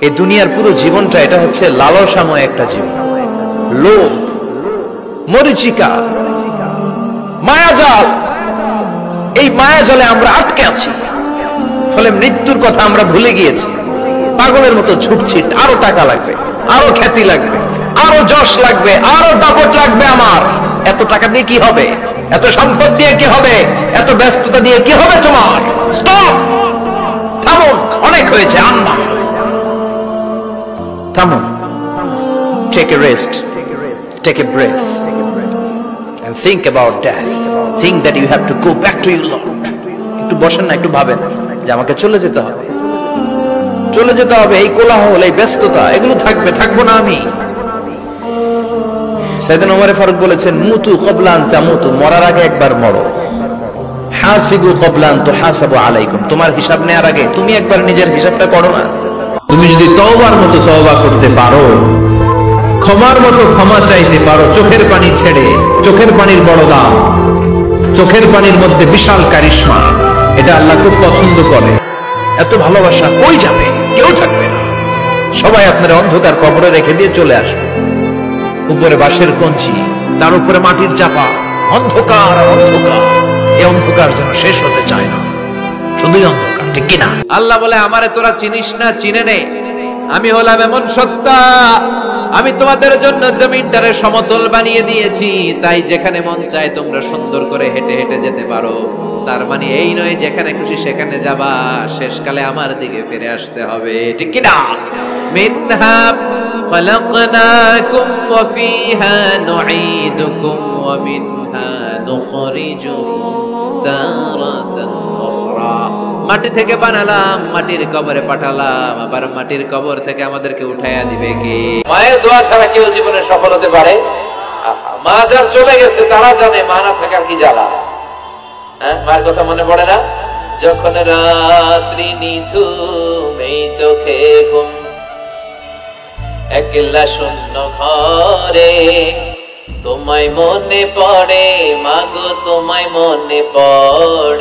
এই দুনিয়ার পুরো জীবনটা এটা হচ্ছে লালসাময় একটা জীবন, লোভ, মরিচিকা, মায়াজাল। এই মায়াজালে আমরা আটকে আছি, ফলে মৃত্যুর কথা আমরা ভুলে গিয়েছি। পাগলের মতো ছুটছি, আরো টাকা লাগবে, আরো খ্যাতি লাগবে, আরো যশ লাগবে, আরো দাপট লাগবে। আমার এত টাকা দিয়ে কি হবে? এত সম্পদ দিয়ে কি হবে? এত ব্যস্ততা দিয়ে কি হবে? তোমার স্টপ, থামুন, অনেক হয়েছে, আন্না, থামুন। Take a rest, take a breath and think about death. Think that you have to go back to your Lord. একটু বসেন না, একটু ভাবেন যে আমাকে চলে যেতে হবে, চলে যেতে হবে। এই কোলাহল, এই ব্যস্ততা, এগুলো থাকবে, থাকবো না আমি। সাইয়েদনা ওমর ফারুক বলেছেন, মুতু ক্বাবলা আন তামুতু, মরার আগে একবার মরো। হাসিবু ক্বাবলা আন তুহাসাবু আলাইকুম, তোমার হিসাব নেওয়ার আগে তুমি একবার নিজের হিসাবটা করো না। তুমি যদি তওবার মতো তওবা করতে পারো, ক্ষমার মতো ক্ষমা চাইতে পারো, চোখের পানি ছেড়ে, চোখের পানির বড় দাম, চোখের পানির মধ্যে বিশাল কারিশমা, এটা আল্লাহ খুব পছন্দ করে। এত ভালোবাসা কই যাবে? কেউ থাকবে না, সবাই আপনার অন্ধকার কবরে রেখে দিয়ে চলে আসবে। উপরে বাঁশের কঞ্চি, তার উপরে মাটির চাপা, অন্ধকার আর অন্ধকার। এই অন্ধকার যেন শেষ হতে চায় না, শুধুই অন্ধকার, ঠিক কিনা? আল্লাহ বলে, আমারে তোরা চিনিস না, চিনে নে। আমি হলাম এমন সত্তা, আমি তোমাদের জন্য জমিনটারে সমতল বানিয়ে দিয়েছি, তাই যেখানে মন চায় তোমরা সুন্দর করে হেঁটে হেঁটে যেতে পারো। তার মানে এই নয় যেখানে খুশি সেখানে যাবা, শেষকালে আমার দিকে ফিরে আসতে হবে, ঠিক কিনা? মিনহা খালাকনাকুম ওয়া ফিহা নুঈদুকুম ওয়া মিনহা নুখরিজুকুম তারাতান উখরা। মাটি থেকে বানালাম, মাটির কবরে পাঠালাম, আবার মাটির কবর থেকে আমাদেরকে উঠাইয়া দিবে কে? মায়ের দোয়া ছাড়া কেউ জীবনে সফল হতে পারে? মা যার চলে গেছে তারা জানে মা না থাকার কি জ্বালা। মার কথা মনে পড়ে না? যখন রাত্রি নিঝুম, এই চোখে ঘুম, একলা শূন্য ঘরে, তোমায় মনে পড়ে মাগো, তোমায় মনে পড়ে।